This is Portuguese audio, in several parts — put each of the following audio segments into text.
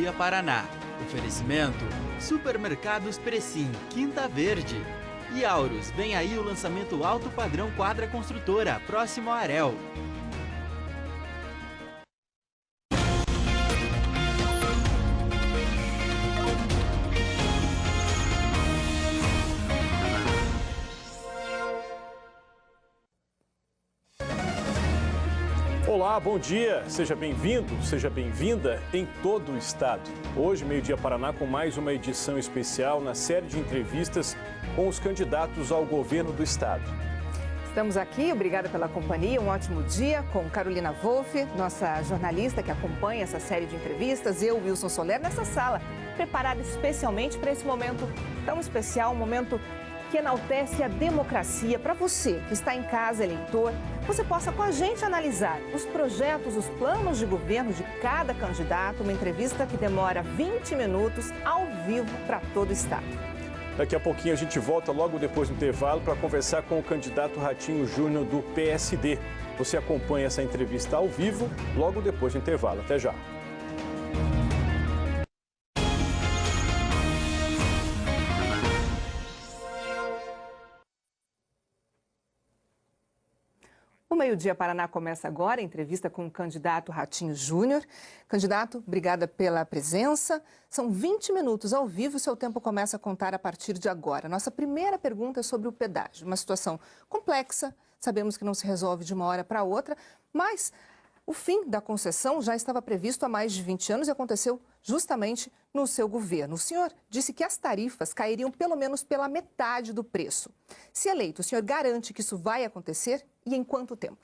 Dia Paraná. Oferecimento: Supermercados Precim, Quinta Verde. E Aurus, vem aí o lançamento alto padrão Quadra Construtora, próximo a Arel. Olá, bom dia. Seja bem-vindo, seja bem-vinda em todo o estado. Hoje, Meio-Dia Paraná, com mais uma edição especial na série de entrevistas com os candidatos ao governo do estado. Estamos aqui, obrigada pela companhia, um ótimo dia com Carolina Wolff, nossa jornalista que acompanha essa série de entrevistas, eu, Wilson Soler, nessa sala, preparada especialmente para esse momento tão especial, um momento que enaltece a democracia. Para você que está em casa, eleitor, você possa com a gente analisar os projetos, os planos de governo de cada candidato, uma entrevista que demora 20 minutos ao vivo para todo o estado. Daqui a pouquinho a gente volta logo depois do intervalo para conversar com o candidato Ratinho Júnior do PSD. Você acompanha essa entrevista ao vivo logo depois do intervalo. Até já. O Meio-Dia Paraná começa agora, a entrevista com o candidato Ratinho Júnior. Candidato, obrigada pela presença. São 20 minutos ao vivo, seu tempo começa a contar a partir de agora. Nossa primeira pergunta é sobre o pedágio, uma situação complexa, sabemos que não se resolve de uma hora para outra, mas o fim da concessão já estava previsto há mais de 20 anos e aconteceu justamente no seu governo. O senhor disse que as tarifas cairiam pelo menos pela metade do preço. Se eleito, o senhor garante que isso vai acontecer e em quanto tempo?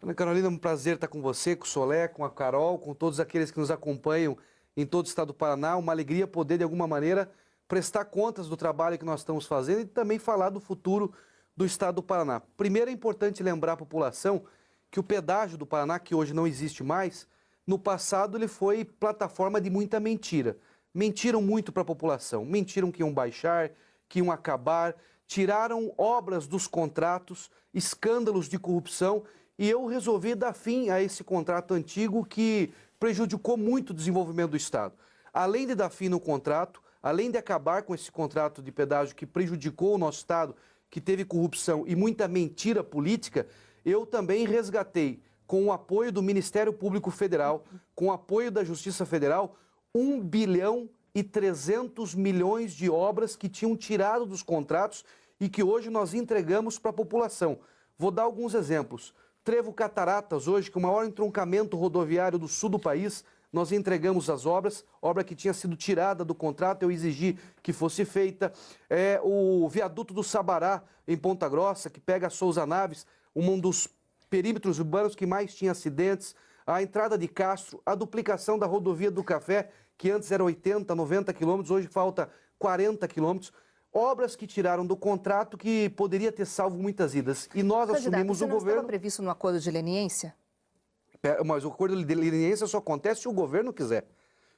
Ana Carolina, é um prazer estar com você, com o Solé, com a Carol, com todos aqueles que nos acompanham em todo o estado do Paraná. Uma alegria poder, de alguma maneira, prestar contas do trabalho que nós estamos fazendo e também falar do futuro do estado do Paraná. Primeiro, é importante lembrar a população que o pedágio do Paraná, que hoje não existe mais, no passado ele foi plataforma de muita mentira. Mentiram muito para a população, mentiram que iam baixar, que iam acabar, tiraram obras dos contratos, escândalos de corrupção, e eu resolvi dar fim a esse contrato antigo que prejudicou muito o desenvolvimento do estado. Além de dar fim no contrato, além de acabar com esse contrato de pedágio que prejudicou o nosso estado, que teve corrupção e muita mentira política, eu também resgatei, com o apoio do Ministério Público Federal, com o apoio da Justiça Federal, 1 bilhão e 300 milhões de obras que tinham tirado dos contratos e que hoje nós entregamos para a população. Vou dar alguns exemplos. Trevo Cataratas, hoje, que é o maior entroncamento rodoviário do sul do país, nós entregamos as obras, obra que tinha sido tirada do contrato, eu exigi que fosse feita. O viaduto do Sabará, em Ponta Grossa, que pega a Souza Naves, um dos perímetros urbanos que mais tinha acidentes, a entrada de Castro, a duplicação da rodovia do Café, que antes era 80, 90 quilômetros, hoje falta 40 quilômetros. Obras que tiraram do contrato que poderia ter salvo muitas vidas. E nós assumimos o governo... Estava previsto no acordo de leniência? Mas o acordo de leniência só acontece se o governo quiser.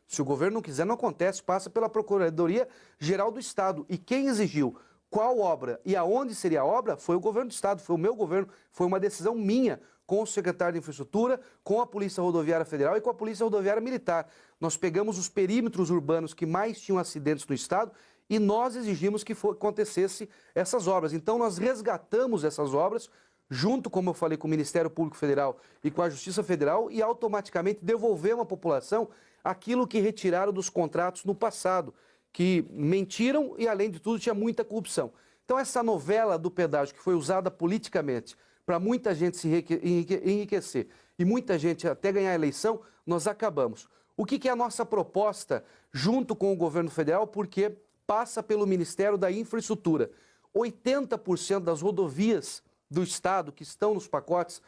Se o governo não quiser, não acontece. Passa pela Procuradoria-Geral do Estado. E quem exigiu qual obra e aonde seria a obra foi o governo do Estado, foi o meu governo. Foi uma decisão minha com o secretário de Infraestrutura, com a Polícia Rodoviária Federal e com a Polícia Rodoviária Militar. Nós pegamos os perímetros urbanos que mais tinham acidentes no Estado e nós exigimos que acontecesse essas obras. Então, nós resgatamos essas obras, junto, como eu falei, com o Ministério Público Federal e com a Justiça Federal, e automaticamente devolvemos à população aquilo que retiraram dos contratos no passado, que mentiram e, além de tudo, tinha muita corrupção. Então, essa novela do pedágio, que foi usada politicamente para muita gente se enriquecer e muita gente até ganhar a eleição, nós acabamos. O que é a nossa proposta junto com o governo federal? Porque passa pelo Ministério da Infraestrutura. 80% das rodovias do estado que estão nos pacotes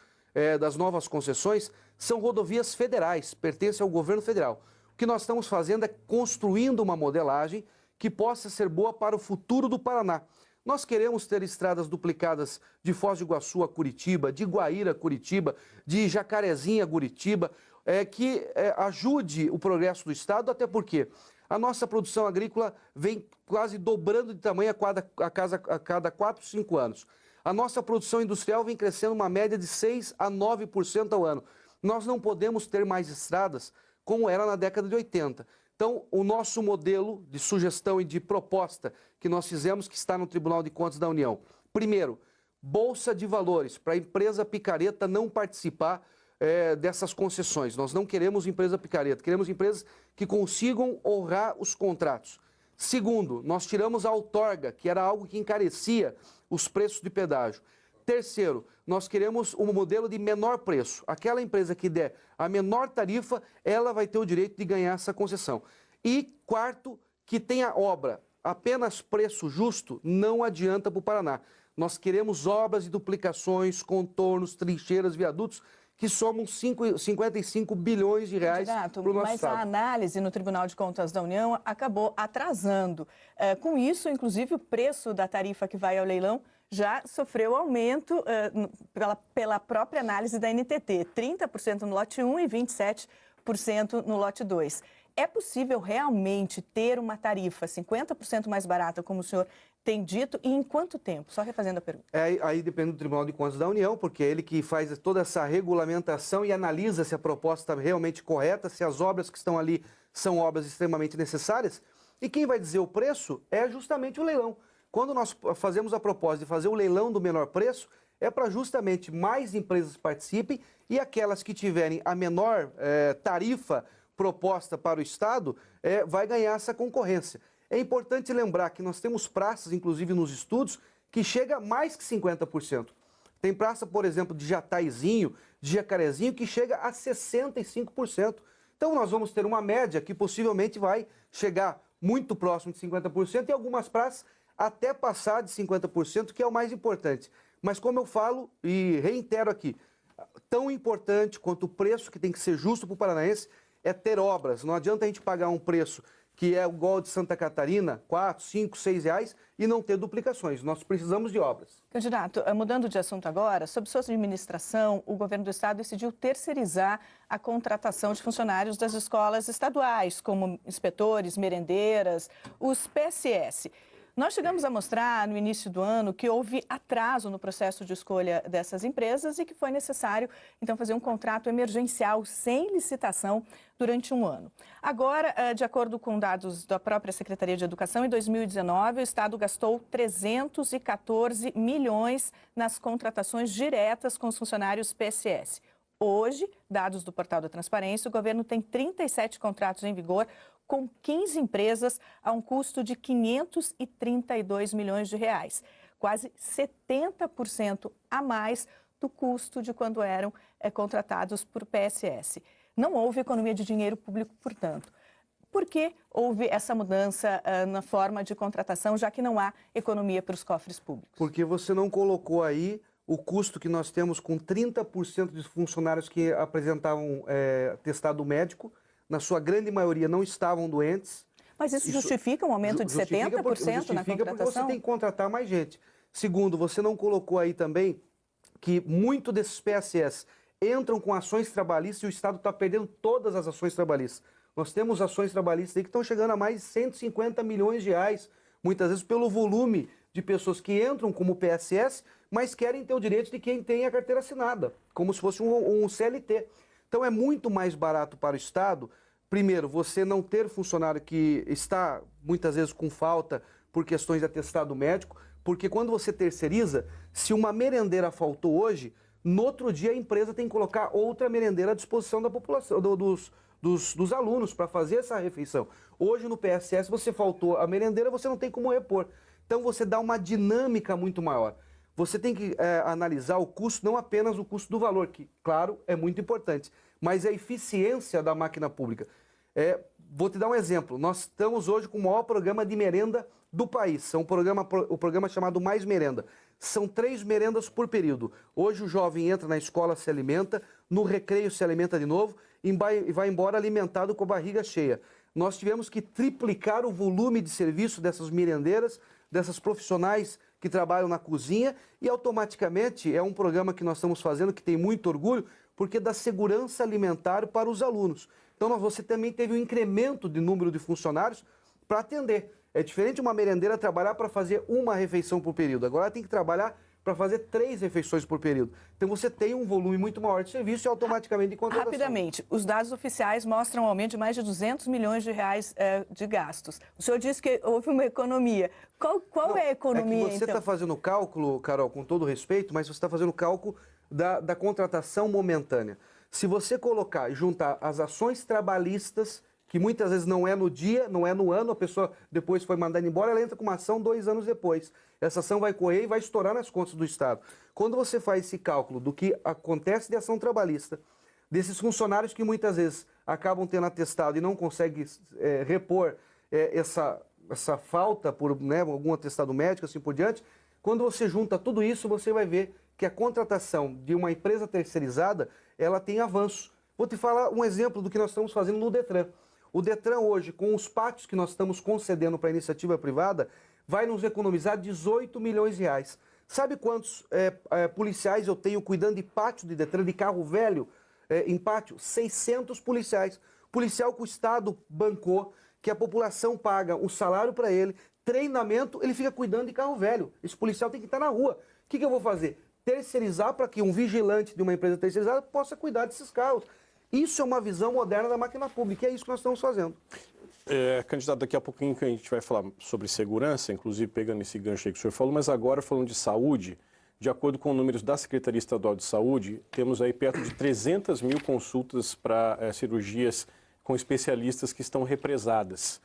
das novas concessões são rodovias federais, pertencem ao governo federal. O que nós estamos fazendo é construindo uma modelagem que possa ser boa para o futuro do Paraná. Nós queremos ter estradas duplicadas de Foz do Iguaçu a Curitiba, de Guaíra a Curitiba, de Jacarezinho a Curitiba, que ajude o progresso do estado, até porque a nossa produção agrícola vem quase dobrando de tamanho a cada 4, 5 anos. A nossa produção industrial vem crescendo uma média de 6 a 9% ao ano. Nós não podemos ter mais estradas como era na década de 80. Então, o nosso modelo de sugestão e de proposta que nós fizemos, que está no Tribunal de Contas da União. Primeiro, Bolsa de Valores, para a empresa picareta não participar dessas concessões. Nós não queremos empresa picareta, queremos empresas que consigam honrar os contratos. Segundo, nós tiramos a outorga, que era algo que encarecia os preços de pedágio. Terceiro, nós queremos um modelo de menor preço. Aquela empresa que der a menor tarifa, ela vai ter o direito de ganhar essa concessão. E quarto, que tenha obra. Apenas preço justo não adianta para o Paraná. Nós queremos obras de duplicações, contornos, trincheiras, viadutos, que somam 55 bilhões de reais para o nosso estado. Mas a análise no Tribunal de Contas da União acabou atrasando. Com isso, inclusive, o preço da tarifa que vai ao leilão já sofreu aumento pela própria análise da NTT, 30% no lote 1 e 27% no lote 2. É possível realmente ter uma tarifa 50% mais barata, como o senhor tem dito, e em quanto tempo? Só refazendo a pergunta. Aí depende do Tribunal de Contas da União, porque é ele que faz toda essa regulamentação e analisa se a proposta é realmente correta, se as obras que estão ali são obras extremamente necessárias. E quem vai dizer o preço é justamente o leilão. Quando nós fazemos a proposta de fazer o leilão do menor preço, é para justamente mais empresas participem e aquelas que tiverem a menor tarifa proposta para o Estado vai ganhar essa concorrência. É importante lembrar que nós temos praças, inclusive nos estudos, que chega a mais que 50%. Tem praça, por exemplo, de Jataizinho, de Jacarezinho, que chega a 65%. Então nós vamos ter uma média que possivelmente vai chegar muito próximo de 50% e algumas praças até passar de 50%, que é o mais importante. Mas como eu falo e reitero aqui, tão importante quanto o preço que tem que ser justo para o paranaense é ter obras. Não adianta a gente pagar um preço que é igual de Santa Catarina, R$4, R$5, R$6, e não ter duplicações. Nós precisamos de obras. Candidato, mudando de assunto agora, sob sua administração, o governo do estado decidiu terceirizar a contratação de funcionários das escolas estaduais, como inspetores, merendeiras, os PSS. Nós chegamos a mostrar no início do ano que houve atraso no processo de escolha dessas empresas e que foi necessário, então, fazer um contrato emergencial sem licitação durante um ano. Agora, de acordo com dados da própria Secretaria de Educação, em 2019, o Estado gastou 314 milhões nas contratações diretas com os funcionários PSS. Hoje, dados do Portal da Transparência, o governo tem 37 contratos em vigor, com 15 empresas a um custo de 532 milhões de reais, quase 70% a mais do custo de quando eram contratados por PSS. Não houve economia de dinheiro público, portanto. Por que houve essa mudança na forma de contratação, já que não há economia para os cofres públicos? Porque você não colocou aí o custo que nós temos com 30% de funcionários que apresentavam atestado médico, na sua grande maioria não estavam doentes. Mas isso justifica um aumento de 70% na contratação? Justifica porque você tem que contratar mais gente. Segundo, você não colocou aí também que muito desses PSS entram com ações trabalhistas e o Estado está perdendo todas as ações trabalhistas. Nós temos ações trabalhistas aí que estão chegando a mais de 150 milhões de reais, muitas vezes pelo volume de pessoas que entram como PSS, mas querem ter o direito de quem tem a carteira assinada, como se fosse um CLT. Então é muito mais barato para o Estado, primeiro, você não ter funcionário que está muitas vezes com falta por questões de atestado médico, porque quando você terceiriza, se uma merendeira faltou hoje, no outro dia a empresa tem que colocar outra merendeira à disposição da população, dos alunos para fazer essa refeição. Hoje no PSS você faltou a merendeira, você não tem como repor. Então você dá uma dinâmica muito maior. Você tem que analisar o custo, não apenas o custo do valor, que, claro, é muito importante, mas a eficiência da máquina pública. Vou te dar um exemplo. Nós estamos hoje com o maior programa de merenda do país. O programa chamado Mais Merenda. São 3 merendas por período. Hoje o jovem entra na escola, se alimenta, no recreio se alimenta de novo e vai embora alimentado com a barriga cheia. Nós tivemos que triplicar o volume de serviço dessas merendeiras, dessas profissionais que trabalham na cozinha, e automaticamente é um programa que nós estamos fazendo que tem muito orgulho, porque dá segurança alimentar para os alunos. Então você também teve um incremento de número de funcionários para atender. É diferente uma merendeira trabalhar para fazer uma refeição por período. Agora ela tem que trabalhar para fazer 3 refeições por período. Então você tem um volume muito maior de serviço e automaticamente de contratação. Rapidamente, os dados oficiais mostram um aumento de mais de 200 milhões de reais de gastos. O senhor disse que houve uma economia. Qual é a economia, é que você está fazendo cálculo, Carol, com todo respeito, mas você está fazendo cálculo da contratação momentânea. Se você colocar e juntar as ações trabalhistas, que muitas vezes não é no dia, não é no ano, a pessoa depois foi mandada embora, ela entra com uma ação 2 anos depois. Essa ação vai correr e vai estourar nas contas do Estado. Quando você faz esse cálculo do que acontece de ação trabalhista, desses funcionários que muitas vezes acabam tendo atestado e não conseguem repor essa falta por algum atestado médico, assim por diante, quando você junta tudo isso, você vai ver que a contratação de uma empresa terceirizada, ela tem avanço. Vou te falar um exemplo do que nós estamos fazendo no Detran. O Detran hoje, com os pátios que nós estamos concedendo para a iniciativa privada, vai nos economizar 18 milhões de reais. Sabe quantos policiais eu tenho cuidando de pátio de Detran, de carro velho em pátio? 600 policiais. Policial que o Estado bancou, que a população paga o salário para ele, treinamento, ele fica cuidando de carro velho. Esse policial tem que estar na rua. O que eu vou fazer? Terceirizar para que um vigilante de uma empresa terceirizada possa cuidar desses carros. Isso é uma visão moderna da máquina pública, e é isso que nós estamos fazendo. Candidato, daqui a pouquinho que a gente vai falar sobre segurança, inclusive pegando esse gancho aí que o senhor falou, mas agora falando de saúde, de acordo com números da Secretaria Estadual de Saúde, temos aí perto de 300 mil consultas para cirurgias com especialistas que estão represadas.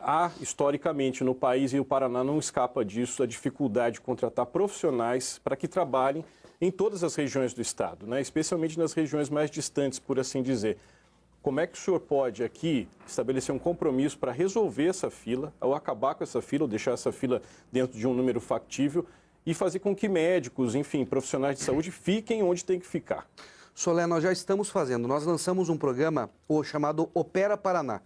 Há, historicamente, no país, e o Paraná não escapa disso, a dificuldade de contratar profissionais para que trabalhem em todas as regiões do Estado, especialmente nas regiões mais distantes, por assim dizer. Como é que o senhor pode aqui estabelecer um compromisso para resolver essa fila, ou acabar com essa fila, ou deixar essa fila dentro de um número factível e fazer com que médicos, enfim, profissionais de saúde fiquem onde tem que ficar? Solé, nós já estamos fazendo. Nós lançamos um programa chamado Opera Paraná.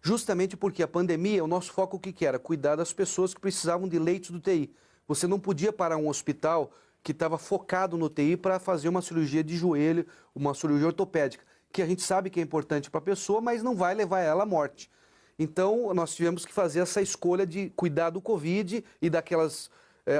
Justamente porque a pandemia, o nosso foco o que era? Cuidar das pessoas que precisavam de leitos do TI. Você não podia parar um hospital que estava focado no TI para fazer uma cirurgia de joelho, uma cirurgia ortopédica, que a gente sabe que é importante para a pessoa, mas não vai levar ela à morte. Então, nós tivemos que fazer essa escolha de cuidar do Covid e daquelas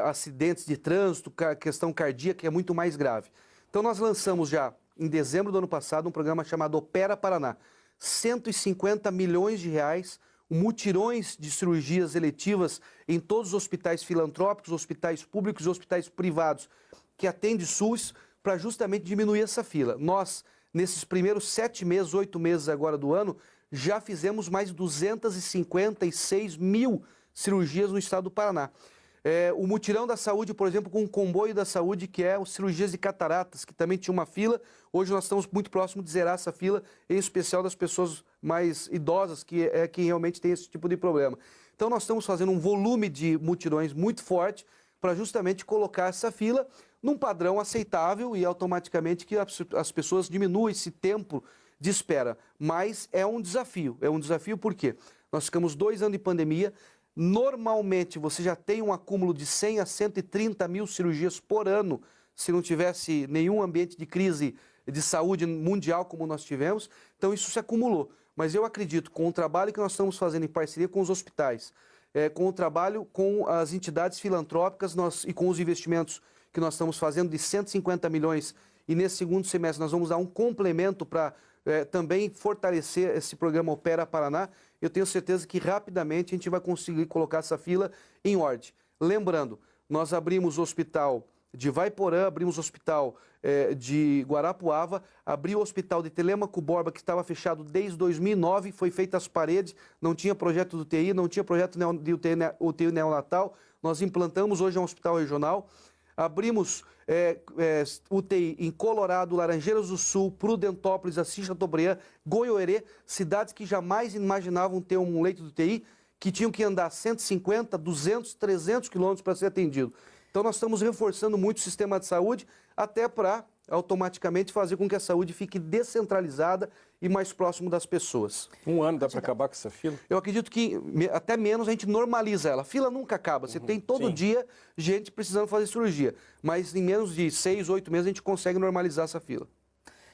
acidentes de trânsito, questão cardíaca, que é muito mais grave. Então, nós lançamos já, em dezembro do ano passado, um programa chamado Opera Paraná. 150 milhões de reais, mutirões de cirurgias eletivas em todos os hospitais filantrópicos, hospitais públicos e hospitais privados que atendem SUS, para justamente diminuir essa fila. Nós, nesses primeiros 7 meses, 8 meses agora do ano, já fizemos mais de 256 mil cirurgias no estado do Paraná. O mutirão da saúde, por exemplo, com o comboio da saúde, que é as cirurgias de cataratas, que também tinha uma fila. Hoje nós estamos muito próximos de zerar essa fila, em especial das pessoas mais idosas, que é quem realmente tem esse tipo de problema. Então nós estamos fazendo um volume de mutirões muito forte para justamente colocar essa fila num padrão aceitável e automaticamente que as pessoas diminuam esse tempo de espera. Mas é um desafio por quê? Nós ficamos 2 anos de pandemia. Normalmente você já tem um acúmulo de 100 a 130 mil cirurgias por ano, se não tivesse nenhum ambiente de crise de saúde mundial como nós tivemos. Então isso se acumulou. Mas eu acredito, com o trabalho que nós estamos fazendo em parceria com os hospitais, com o trabalho com as entidades filantrópicas e com os investimentos que nós estamos fazendo de 150 milhões, e nesse segundo semestre nós vamos dar um complemento para também fortalecer esse programa Opera Paraná. Eu tenho certeza que rapidamente a gente vai conseguir colocar essa fila em ordem. Lembrando, nós abrimos o hospital de Vaiporã, abrimos o hospital de Guarapuava, abri o hospital de Telêmaco Borba, que estava fechado desde 2009, foi feita as paredes, não tinha projeto do UTI, não tinha projeto de UTI neonatal, nós implantamos, hoje é um hospital regional. Abrimos UTI em Colorado, Laranjeiras do Sul, Prudentópolis, Assis Chateaubriand, Goiôerê, cidades que jamais imaginavam ter um leito de UTI, que tinham que andar 150, 200, 300 quilômetros para ser atendido. Então nós estamos reforçando muito o sistema de saúde, até para automaticamente fazer com que a saúde fique descentralizada e mais próximo das pessoas. Um ano dá para acabar com essa fila? Eu acredito que até menos a gente normaliza ela. A fila nunca acaba. Você tem todo dia gente precisando fazer cirurgia. Mas em menos de 6, 8 meses a gente consegue normalizar essa fila.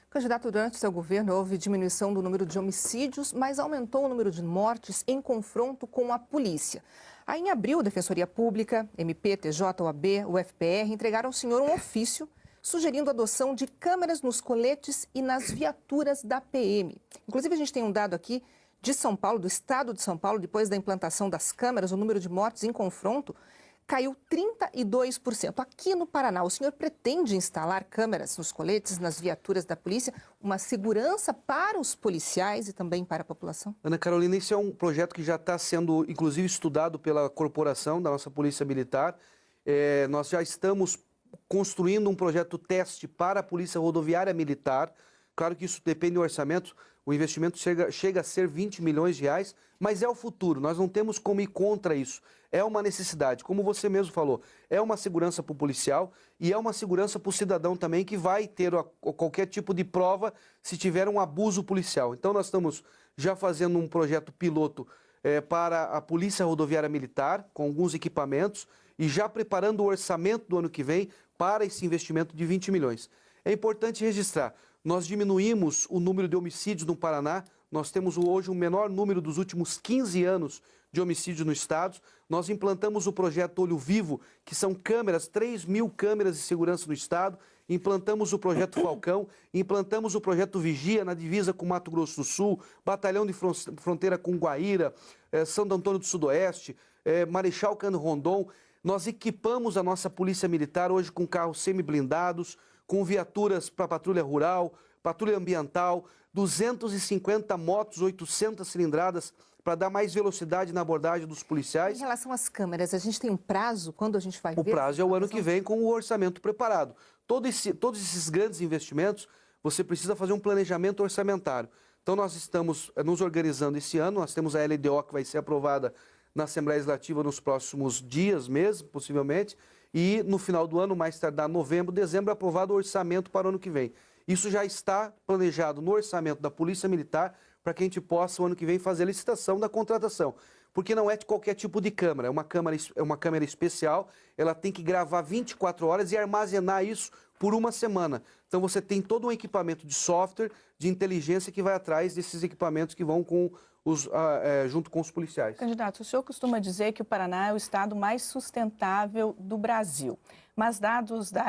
Candidato, durante seu governo houve diminuição do número de homicídios, mas aumentou o número de mortes em confronto com a polícia. Aí, em abril, a Defensoria Pública, MP, TJ, OAB, UFPR entregaram ao senhor um ofício sugerindo a adoção de câmeras nos coletes e nas viaturas da PM. Inclusive, a gente tem um dado aqui de São Paulo, do estado de São Paulo, depois da implantação das câmeras, o número de mortes em confronto caiu 32%. Aqui no Paraná, o senhor pretende instalar câmeras nos coletes, nas viaturas da polícia, uma segurança para os policiais e também para a população? Ana Carolina, esse é um projeto que já está sendo, inclusive, estudado pela corporação da nossa Polícia Militar. Nós já estamos construindo um projeto teste para a Polícia Rodoviária Militar. Claro que isso depende do orçamento, o investimento chega a ser 20 milhões de reais, mas é o futuro, nós não temos como ir contra isso. É uma necessidade, como você mesmo falou, é uma segurança para o policial e é uma segurança para o cidadão também, que vai ter qualquer tipo de prova se tiver um abuso policial. Então nós estamos já fazendo um projeto piloto para a Polícia Rodoviária Militar, com alguns equipamentos, e já preparando o orçamento do ano que vem para esse investimento de 20 milhões. É importante registrar, nós diminuímos o número de homicídios no Paraná, nós temos hoje o menor número dos últimos 15 anos de homicídios no estado. Nós implantamos o projeto Olho Vivo, que são câmeras, 3.000 câmeras de segurança no estado. Implantamos o projeto Falcão, implantamos o projeto Vigia na divisa com Mato Grosso do Sul, Batalhão de Fronteira com Guaíra, Santo Antônio do Sudoeste, Marechal Cândido Rondon. Nós equipamos a nossa Polícia Militar hoje com carros semi-blindados, com viaturas para patrulha rural, patrulha ambiental, 250 motos, 800 cilindradas, para dar mais velocidade na abordagem dos policiais. Em relação às câmeras, a gente tem um prazo quando a gente vai ver? O prazo é o ano que vem, com o orçamento preparado. Todos esses grandes investimentos, você precisa fazer um planejamento orçamentário. Então nós estamos nos organizando esse ano, nós temos a LDO que vai ser aprovada na Assembleia Legislativa nos próximos dias, meses, possivelmente, e no final do ano, mais tardar novembro, dezembro, aprovado o orçamento para o ano que vem. Isso já está planejado no orçamento da Polícia Militar para que a gente possa, o ano que vem, fazer a licitação da contratação. Porque não é de qualquer tipo de câmera, é uma câmera especial, ela tem que gravar 24 horas e armazenar isso por uma semana. Então você tem todo um equipamento de software, de inteligência que vai atrás desses equipamentos que vão junto com os policiais. Candidato, o senhor costuma dizer que o Paraná é o estado mais sustentável do Brasil. Mas dados da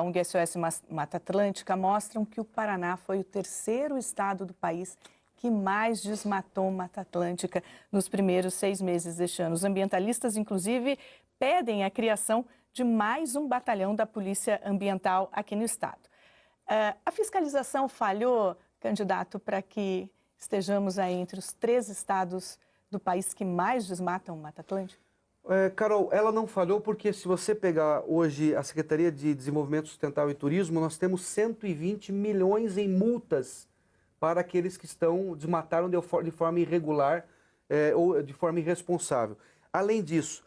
ONG SOS Mata Atlântica mostram que o Paraná foi o terceiro estado do país que mais desmatou Mata Atlântica nos primeiros 6 meses deste ano. Os ambientalistas, inclusive, pedem a criação de mais um batalhão da Polícia Ambiental aqui no estado. A fiscalização falhou, candidato, para que estejamos aí entre os 3 estados do país que mais desmatam Mata Atlântica? Carol, ela não falhou porque se você pegar hoje a Secretaria de Desenvolvimento Sustentável e Turismo, nós temos 120 milhões em multas para aqueles que desmataram de forma irregular ou de forma irresponsável. Além disso,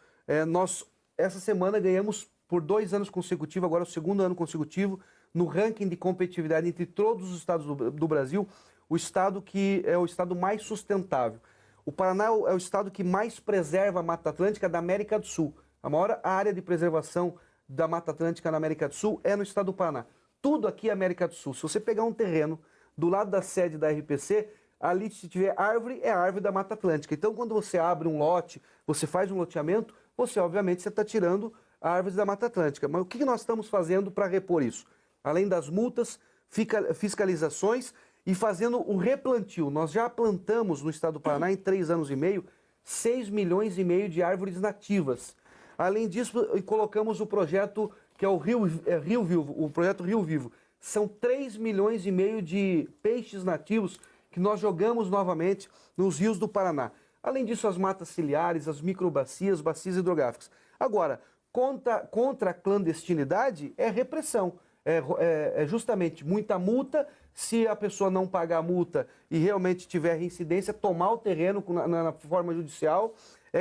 nós essa semana ganhamos por 2 anos consecutivos, agora o 2º ano consecutivo, no ranking de competitividade entre todos os estados do Brasil, o estado que é o estado mais sustentável. O Paraná é o estado que mais preserva a Mata Atlântica da América do Sul. A maior área de preservação da Mata Atlântica na América do Sul é no estado do Paraná. Tudo aqui é América do Sul. Se você pegar um terreno do lado da sede da RPC, ali se tiver árvore, é a árvore da Mata Atlântica. Então, quando você abre um lote, você faz um loteamento, você obviamente está tirando árvores da Mata Atlântica. Mas o que nós estamos fazendo para repor isso? Além das multas, fiscalizações e fazendo o replantio. Nós já plantamos no estado do Paraná, em 3 anos e meio, 6 milhões e meio de árvores nativas. Além disso, colocamos o projeto que é o Rio Vivo, o projeto Rio Vivo. São 3 milhões e meio de peixes nativos que nós jogamos novamente nos rios do Paraná. Além disso, as matas ciliares, as microbacias, bacias hidrográficas. Agora, contra a clandestinidade é repressão. É justamente muita multa. Se a pessoa não pagar a multa e realmente tiver reincidência, tomar o terreno na forma judicial,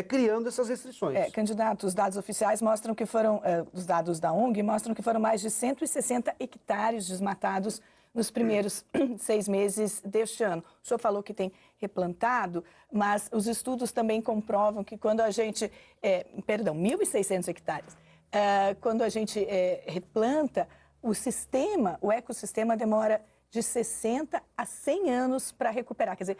criando essas restrições. Candidato, os dados oficiais mostram que foram, os dados da ONG mostram que foram mais de 160 hectares desmatados nos primeiros 6 meses deste ano. O senhor falou que tem replantado, mas os estudos também comprovam que quando a gente, 1.600 hectares, quando a gente replanta, o ecossistema demora de 60 a 100 anos para recuperar. Quer dizer,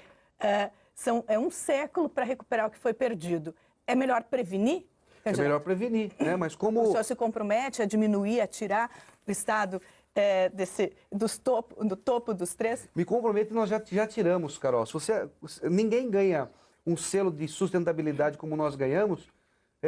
é um século para recuperar o que foi perdido. É melhor prevenir? É melhor prevenir, né? Mas como... O senhor se compromete a diminuir, a tirar o Estado do topo dos 3? Me comprometo, nós já tiramos, Carol. Ninguém ganha um selo de sustentabilidade como nós ganhamos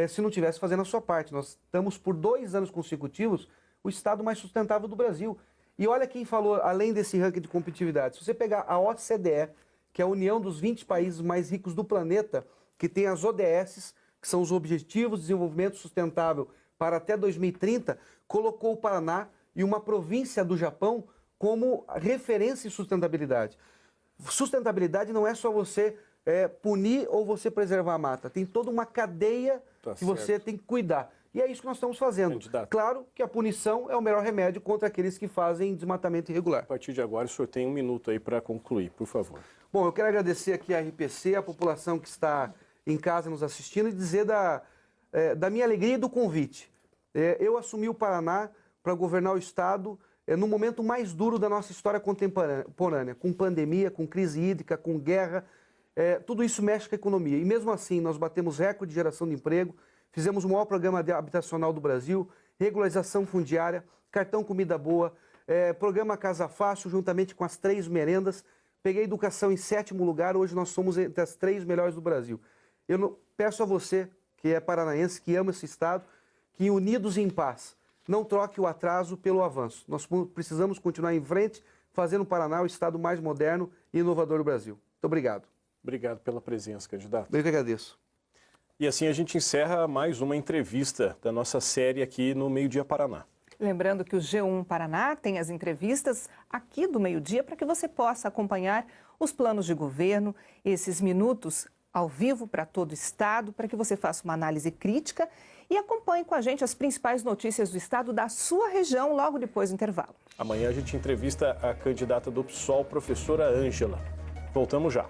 se não tivesse fazendo a sua parte. Nós estamos por 2 anos consecutivos o Estado mais sustentável do Brasil. E olha quem falou, além desse ranking de competitividade, se você pegar a OCDE, que é a união dos 20 países mais ricos do planeta, que tem as ODS, que são os Objetivos de Desenvolvimento Sustentável para até 2030, colocou o Paraná e uma província do Japão como referência em sustentabilidade. Sustentabilidade não é só você punir ou você preservar a mata. Tem toda uma cadeia que você tem que cuidar. E é isso que nós estamos fazendo. Candidato. Claro que a punição é o melhor remédio contra aqueles que fazem desmatamento irregular. A partir de agora, o senhor tem 1 minuto aí para concluir, por favor. Bom, eu quero agradecer aqui a RPC, a população que está em casa nos assistindo e dizer da minha alegria e do convite. Eu assumi o Paraná para governar o Estado no momento mais duro da nossa história contemporânea, com pandemia, com crise hídrica, com guerra. Tudo isso mexe com a economia. E mesmo assim, nós batemos recorde de geração de emprego, fizemos o maior programa habitacional do Brasil, regularização fundiária, cartão Comida Boa, programa Casa Fácil, juntamente com as 3 merendas. Peguei educação em 7º lugar, hoje nós somos entre as 3 melhores do Brasil. Eu peço a você, que é paranaense, que ama esse Estado, que unidos e em paz, não troque o atraso pelo avanço. Nós precisamos continuar em frente, fazendo o Paraná o Estado mais moderno e inovador do Brasil. Muito obrigado. Obrigado pela presença, candidato. Eu que agradeço. E assim a gente encerra mais uma entrevista da nossa série aqui no Meio Dia Paraná. Lembrando que o G1 Paraná tem as entrevistas aqui do meio-dia para que você possa acompanhar os planos de governo, esses minutos ao vivo para todo o Estado, para que você faça uma análise crítica e acompanhe com a gente as principais notícias do Estado da sua região logo depois do intervalo. Amanhã a gente entrevista a candidata do PSOL, professora Ângela. Voltamos já.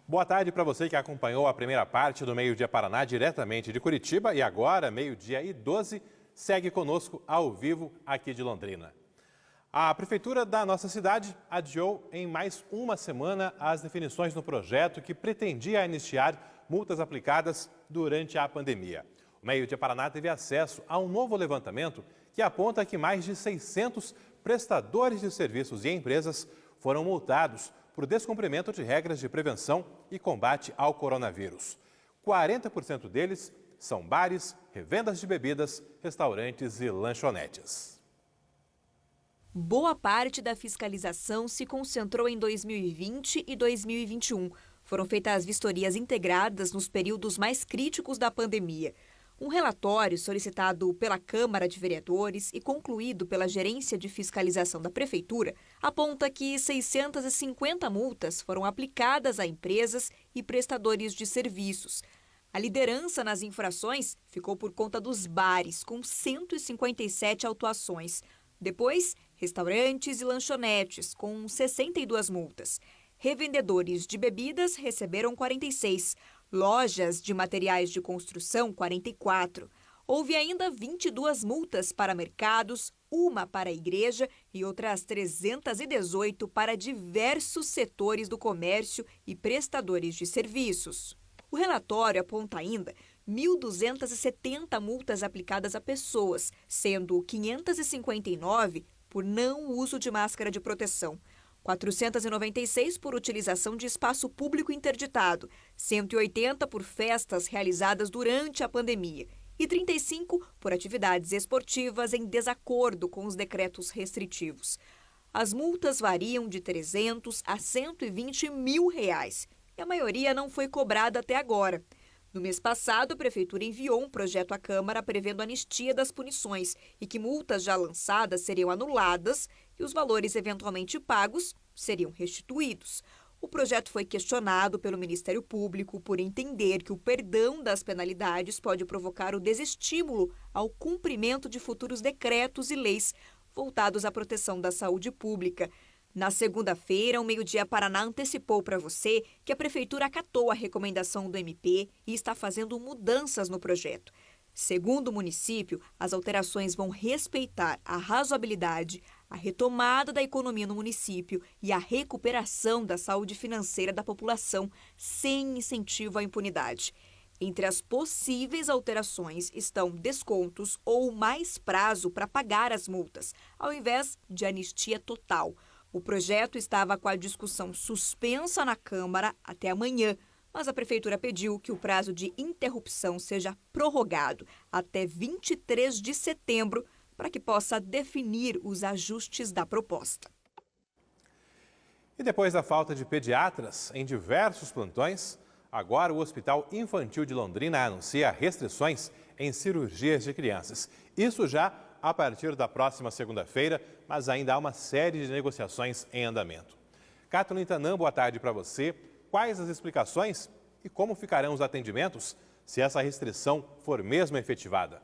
Boa tarde para você que acompanhou a primeira parte do Meio Dia Paraná diretamente de Curitiba e agora, 12h12, segue conosco ao vivo aqui de Londrina. A Prefeitura da nossa cidade adiou em mais uma semana as definições no projeto que pretendia iniciar multas aplicadas durante a pandemia. O Meio Dia Paraná teve acesso a um novo levantamento que aponta que mais de 600 prestadores de serviços e empresas foram multados por descumprimento de regras de prevenção e combate ao coronavírus. 40% deles são bares, revendas de bebidas, restaurantes e lanchonetes. Boa parte da fiscalização se concentrou em 2020 e 2021. Foram feitas vistorias integradas nos períodos mais críticos da pandemia. Um relatório solicitado pela Câmara de Vereadores e concluído pela Gerência de Fiscalização da Prefeitura aponta que 650 multas foram aplicadas a empresas e prestadores de serviços. A liderança nas infrações ficou por conta dos bares, com 157 autuações. Depois, restaurantes e lanchonetes, com 62 multas. Revendedores de bebidas receberam 46. Lojas de materiais de construção, 44. Houve ainda 22 multas para mercados, uma para a igreja e outras 318 para diversos setores do comércio e prestadores de serviços. O relatório aponta ainda 1.270 multas aplicadas a pessoas, sendo 559 por não uso de máscara de proteção. 496 por utilização de espaço público interditado, 180 por festas realizadas durante a pandemia e 35 por atividades esportivas em desacordo com os decretos restritivos. As multas variam de 300 a 120 mil reais e a maioria não foi cobrada até agora. No mês passado, a Prefeitura enviou um projeto à Câmara prevendo anistia das punições e que multas já lançadas seriam anuladas e os valores eventualmente pagos seriam restituídos. O projeto foi questionado pelo Ministério Público por entender que o perdão das penalidades pode provocar o desestímulo ao cumprimento de futuros decretos e leis voltados à proteção da saúde pública. Na segunda-feira, o Meio Dia Paraná antecipou para você que a Prefeitura acatou a recomendação do MP e está fazendo mudanças no projeto. Segundo o município, as alterações vão respeitar a razoabilidade, a retomada da economia no município e a recuperação da saúde financeira da população sem incentivo à impunidade. Entre as possíveis alterações estão descontos ou mais prazo para pagar as multas, ao invés de anistia total. O projeto estava com a discussão suspensa na Câmara até amanhã, mas a Prefeitura pediu que o prazo de interrupção seja prorrogado até 23 de setembro para que possa definir os ajustes da proposta. E depois da falta de pediatras em diversos plantões, agora o Hospital Infantil de Londrina anuncia restrições em cirurgias de crianças. Isso já a partir da próxima segunda-feira, mas ainda há uma série de negociações em andamento. Kathleen Tanã, boa tarde para você. Quais as explicações e como ficarão os atendimentos se essa restrição for mesmo efetivada?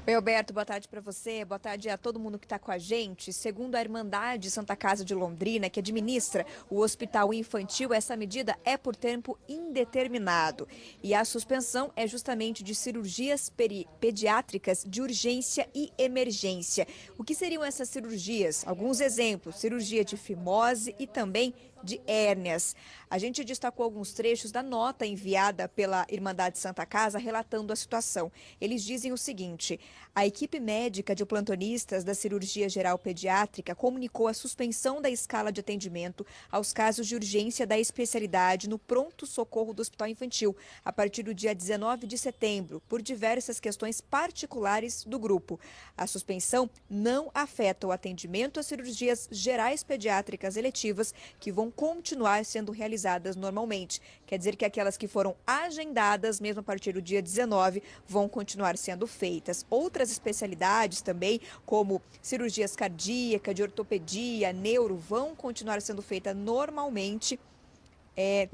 Oi, Alberto, boa tarde para você, boa tarde a todo mundo que está com a gente. Segundo a Irmandade Santa Casa de Londrina, que administra o Hospital Infantil, essa medida é por tempo indeterminado. E a suspensão é justamente de cirurgias pediátricas de urgência e emergência. O que seriam essas cirurgias? Alguns exemplos, cirurgia de fimose e também de hérnias. A gente destacou alguns trechos da nota enviada pela Irmandade Santa Casa relatando a situação. Eles dizem o seguinte: a equipe médica de plantonistas da cirurgia geral pediátrica comunicou a suspensão da escala de atendimento aos casos de urgência da especialidade no pronto-socorro do Hospital Infantil a partir do dia 19 de setembro, por diversas questões particulares do grupo. A suspensão não afeta o atendimento às cirurgias gerais pediátricas eletivas que vão continuar sendo realizadas normalmente. Quer dizer que aquelas que foram agendadas, mesmo a partir do dia 19, vão continuar sendo feitas. Outras especialidades também, como cirurgias cardíacas, de ortopedia, neuro, vão continuar sendo feitas normalmente,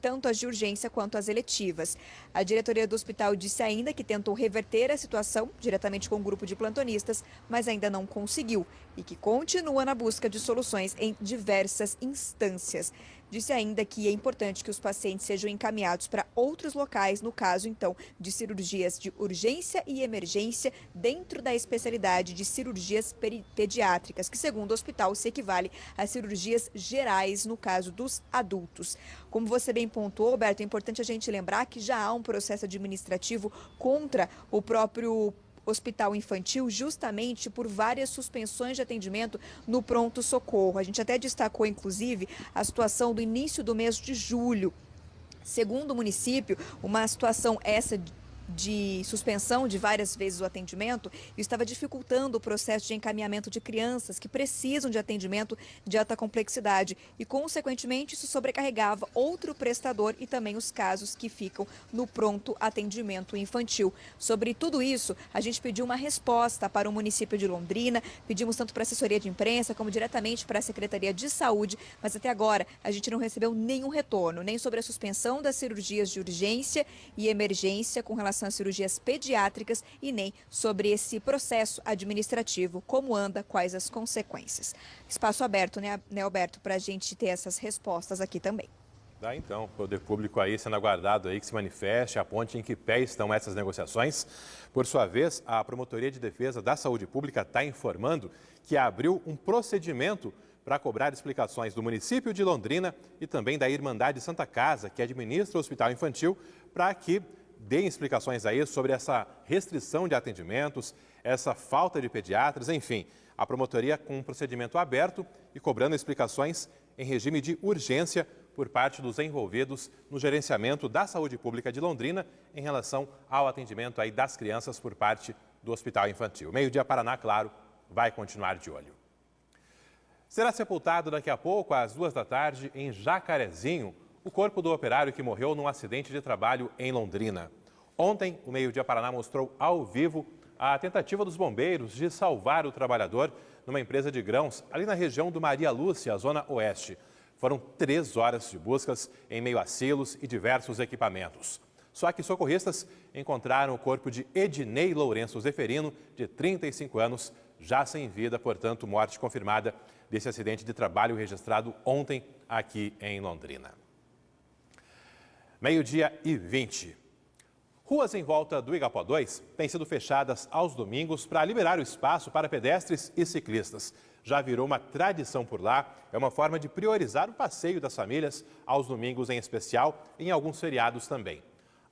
tanto as de urgência quanto as eletivas. A diretoria do hospital disse ainda que tentou reverter a situação diretamente com o grupo de plantonistas, mas ainda não conseguiu e que continua na busca de soluções em diversas instâncias. Disse ainda que é importante que os pacientes sejam encaminhados para outros locais, no caso, então, de cirurgias de urgência e emergência dentro da especialidade de cirurgias pediátricas, que, segundo o hospital, se equivale a cirurgias gerais, no caso dos adultos. Como você bem pontuou, Roberto, é importante a gente lembrar que já há um processo administrativo contra o próprio Hospital Infantil, justamente por várias suspensões de atendimento no pronto-socorro. A gente até destacou, inclusive, a situação do início do mês de julho. Segundo o município, uma situação essa de suspensão de várias vezes o atendimento estava dificultando o processo de encaminhamento de crianças que precisam de atendimento de alta complexidade e, consequentemente, isso sobrecarregava outro prestador e também os casos que ficam no pronto atendimento infantil. Sobre tudo isso, a gente pediu uma resposta para o município de Londrina, pedimos tanto para a assessoria de imprensa como diretamente para a Secretaria de Saúde, mas até agora a gente não recebeu nenhum retorno, nem sobre a suspensão das cirurgias de urgência e emergência com relação às cirurgias pediátricas e nem sobre esse processo administrativo, como anda, quais as consequências. Espaço aberto, né, Alberto, para a gente ter essas respostas aqui também. Dá então, o poder público aí sendo aguardado aí que se manifeste, aponte em que pé estão essas negociações. Por sua vez, a Promotoria de Defesa da Saúde Pública está informando que abriu um procedimento para cobrar explicações do município de Londrina e também da Irmandade Santa Casa, que administra o Hospital Infantil, para que deem explicações aí sobre essa restrição de atendimentos, essa falta de pediatras, enfim. A promotoria com um procedimento aberto e cobrando explicações em regime de urgência por parte dos envolvidos no gerenciamento da saúde pública de Londrina em relação ao atendimento aí das crianças por parte do Hospital Infantil. Meio-dia Paraná, claro, vai continuar de olho. Será sepultado daqui a pouco, às 14h, em Jacarezinho, o corpo do operário que morreu num acidente de trabalho em Londrina. Ontem, o Meio-dia Paraná mostrou ao vivo a tentativa dos bombeiros de salvar o trabalhador numa empresa de grãos ali na região do Maria Lúcia, zona oeste. Foram 3 horas de buscas em meio a silos e diversos equipamentos. Só que socorristas encontraram o corpo de Ednei Lourenço Zeferino, de 35 anos, já sem vida, portanto, morte confirmada desse acidente de trabalho registrado ontem aqui em Londrina. Meio-dia e 20. Ruas em volta do Igapó 2 têm sido fechadas aos domingos para liberar o espaço para pedestres e ciclistas. Já virou uma tradição por lá, é uma forma de priorizar o passeio das famílias aos domingos em especial, em alguns feriados também.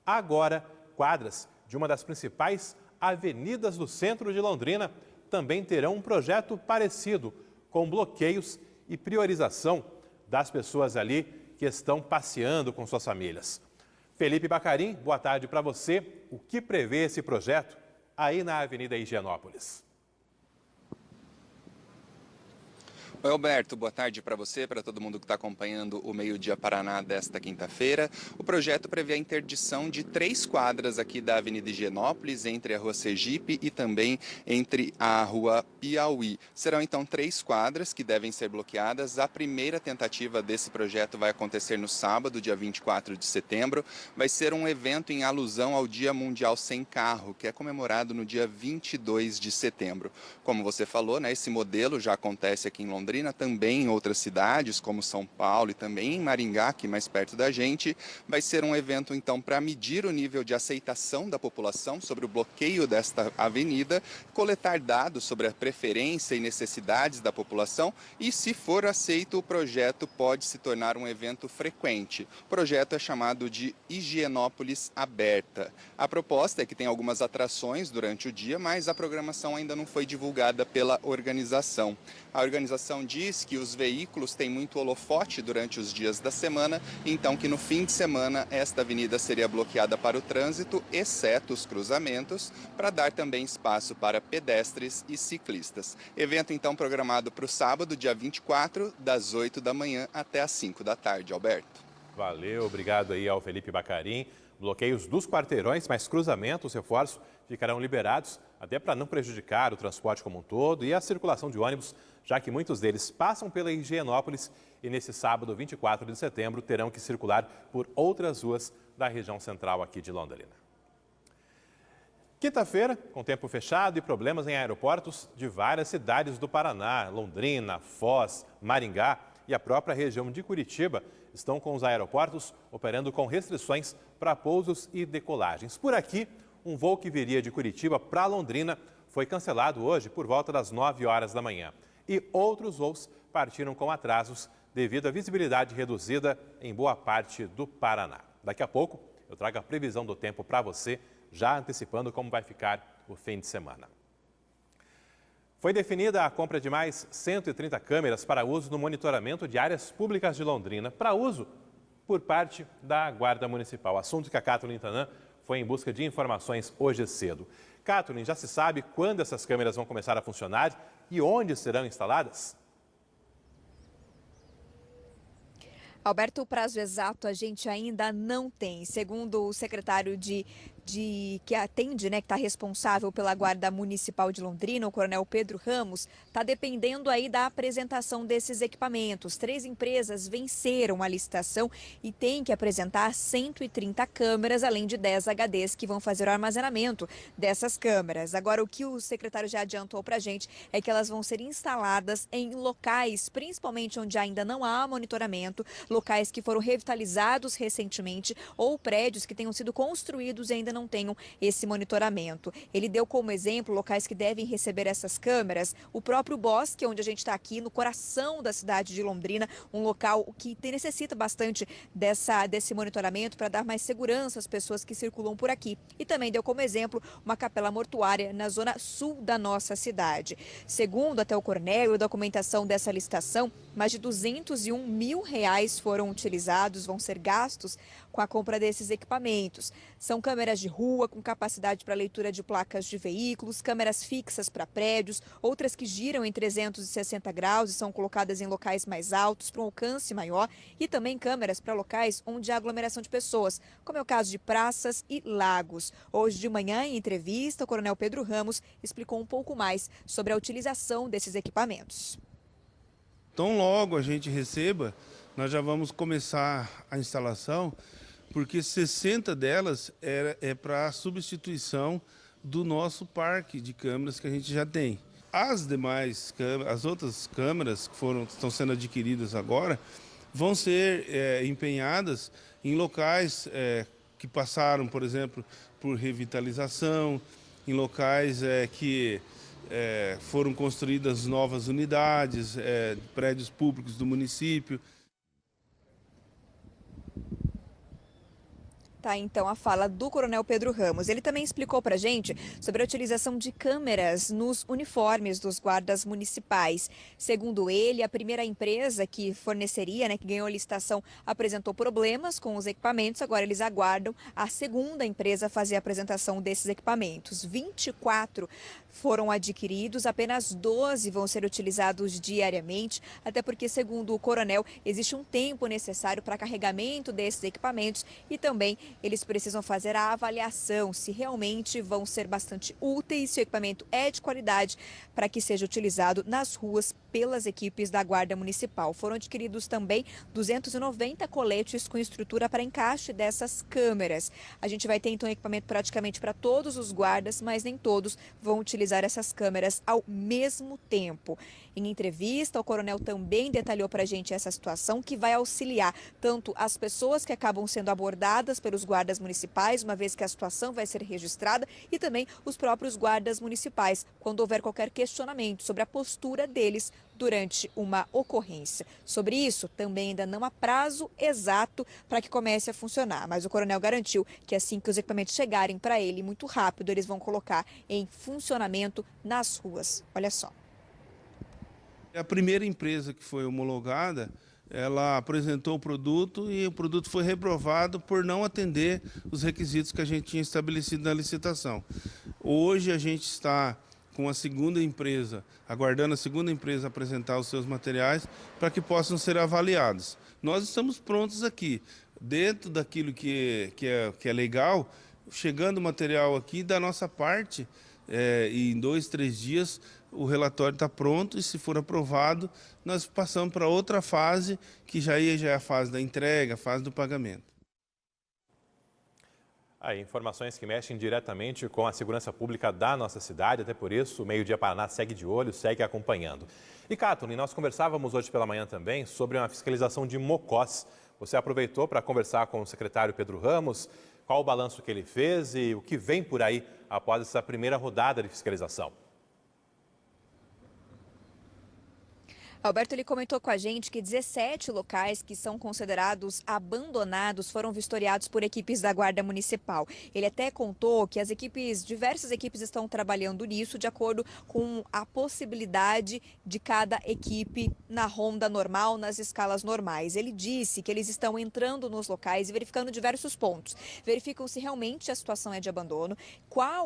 Agora, quadras de uma das principais avenidas do centro de Londrina também terão um projeto parecido, com bloqueios e priorização das pessoas ali que estão passeando com suas famílias. Felipe Bacarim, boa tarde para você. O que prevê esse projeto aí na Avenida Higienópolis? Oi, Alberto, boa tarde para você, para todo mundo que está acompanhando o Meio Dia Paraná desta quinta-feira. O projeto prevê a interdição de 3 quadras aqui da Avenida Higienópolis, entre a Rua Sergipe e também entre a Rua Piauí. Serão então 3 quadras que devem ser bloqueadas. A primeira tentativa desse projeto vai acontecer no sábado, dia 24 de setembro. Vai ser um evento em alusão ao Dia Mundial Sem Carro, que é comemorado no dia 22 de setembro. Como você falou, né, esse modelo já acontece aqui em Londrina, também em outras cidades, como São Paulo e também em Maringá, aqui mais perto da gente. Vai ser um evento, então, para medir o nível de aceitação da população sobre o bloqueio desta avenida, coletar dados sobre a preferência e necessidades da população e, se for aceito, o projeto pode se tornar um evento frequente. O projeto é chamado de Higienópolis Aberta. A proposta é que tem algumas atrações durante o dia, mas a programação ainda não foi divulgada pela organização. A organização diz que os veículos têm muito holofote durante os dias da semana, então que no fim de semana esta avenida seria bloqueada para o trânsito, exceto os cruzamentos, para dar também espaço para pedestres e ciclistas. Evento então programado para o sábado, dia 24, das 8 da manhã até as 5 da tarde, Alberto. Valeu, obrigado aí ao Felipe Bacarim. Bloqueios dos quarteirões, mas cruzamentos, reforços, ficarão liberados, até para não prejudicar o transporte como um todo e a circulação de ônibus, já que muitos deles passam pela Higienópolis e nesse sábado, 24 de setembro, terão que circular por outras ruas da região central aqui de Londrina. Quinta-feira, com tempo fechado e problemas em aeroportos de várias cidades do Paraná, Londrina, Foz, Maringá e a própria região de Curitiba, estão com os aeroportos operando com restrições para pousos e decolagens. Por aqui, um voo que viria de Curitiba para Londrina foi cancelado hoje por volta das 9 horas da manhã. E outros voos partiram com atrasos devido à visibilidade reduzida em boa parte do Paraná. Daqui a pouco, eu trago a previsão do tempo para você, já antecipando como vai ficar o fim de semana. Foi definida a compra de mais 130 câmeras para uso no monitoramento de áreas públicas de Londrina, para uso por parte da Guarda Municipal. Assunto que a Kathleen Tanan foi em busca de informações hoje cedo. Kathleen, já se sabe quando essas câmeras vão começar a funcionar e onde serão instaladas? Alberto, o prazo exato a gente ainda não tem. Segundo o secretário que atende, que está responsável pela Guarda Municipal de Londrina, o Coronel Pedro Ramos, está dependendo aí da apresentação desses equipamentos. 3 empresas venceram a licitação e têm que apresentar 130 câmeras, além de 10 HDs que vão fazer o armazenamento dessas câmeras. Agora, o que o secretário já adiantou para a gente é que elas vão ser instaladas em locais, principalmente onde ainda não há monitoramento, locais que foram revitalizados recentemente ou prédios que tenham sido construídos e ainda não tenham esse monitoramento. Ele deu como exemplo locais que devem receber essas câmeras, o próprio Bosque, onde a gente está aqui, no coração da cidade de Londrina, um local que necessita bastante desse monitoramento para dar mais segurança às pessoas que circulam por aqui. E também deu como exemplo uma capela mortuária na zona sul da nossa cidade. Segundo até o Coronel, a documentação dessa licitação, mais de R$201 mil foram utilizados, vão ser gastos com a compra desses equipamentos. São câmeras de rua com capacidade para leitura de placas de veículos, câmeras fixas para prédios, outras que giram em 360 graus e são colocadas em locais mais altos para um alcance maior e também câmeras para locais onde há aglomeração de pessoas, como é o caso de praças e lagos. Hoje de manhã, em entrevista, o Coronel Pedro Ramos explicou um pouco mais sobre a utilização desses equipamentos. Tão logo a gente receba, nós já vamos começar a instalação, porque 60 delas é para substituição do nosso parque de câmeras que a gente já tem. As demais câmeras, as outras câmeras que estão sendo adquiridas agora, vão ser empenhadas em locais que passaram, por exemplo, por revitalização, em locais que foram construídas novas unidades, prédios públicos do município. Tá, então, a fala do Coronel Pedro Ramos. Ele também explicou para a gente sobre a utilização de câmeras nos uniformes dos guardas municipais. Segundo ele, a primeira empresa que forneceria, que ganhou a licitação, apresentou problemas com os equipamentos. Agora eles aguardam a segunda empresa fazer a apresentação desses equipamentos. 24 foram adquiridos, apenas 12 vão ser utilizados diariamente, até porque, segundo o coronel, existe um tempo necessário para carregamento desses equipamentos e também eles precisam fazer a avaliação se realmente vão ser bastante úteis, se o equipamento é de qualidade para que seja utilizado nas ruas pelas equipes da Guarda Municipal. Foram adquiridos também 290 coletes com estrutura para encaixe dessas câmeras. A gente vai ter então equipamento praticamente para todos os guardas, mas nem todos vão utilizar essas câmeras ao mesmo tempo. Em entrevista, o coronel também detalhou para a gente essa situação que vai auxiliar tanto as pessoas que acabam sendo abordadas pelos guardas municipais, uma vez que a situação vai ser registrada, e também os próprios guardas municipais, quando houver qualquer questionamento sobre a postura deles durante uma ocorrência. Sobre isso, também ainda não há prazo exato para que comece a funcionar, mas o coronel garantiu que assim que os equipamentos chegarem para ele, muito rápido, eles vão colocar em funcionamento nas ruas. Olha só. A primeira empresa que foi homologada, ela apresentou o produto e o produto foi reprovado por não atender os requisitos que a gente tinha estabelecido na licitação. Hoje a gente está com a segunda empresa, aguardando a segunda empresa apresentar os seus materiais para que possam ser avaliados. Nós estamos prontos aqui, dentro daquilo que é legal, chegando o material aqui da nossa parte, e em 2, 3 dias o relatório está pronto e, se for aprovado, nós passamos para outra fase, que já é a fase da entrega, a fase do pagamento. Aí, informações que mexem diretamente com a segurança pública da nossa cidade, até por isso o Meio Dia Paraná segue de olho, segue acompanhando. E, Catherine, nós conversávamos hoje pela manhã também sobre uma fiscalização de mocós. Você aproveitou para conversar com o secretário Pedro Ramos, qual o balanço que ele fez e o que vem por aí após essa primeira rodada de fiscalização. Alberto, ele comentou com a gente que 17 locais que são considerados abandonados foram vistoriados por equipes da Guarda Municipal. Ele até contou que diversas equipes estão trabalhando nisso de acordo com a possibilidade de cada equipe na ronda normal, nas escalas normais. Ele disse que eles estão entrando nos locais e verificando diversos pontos. Verificam se realmente a situação é de abandono,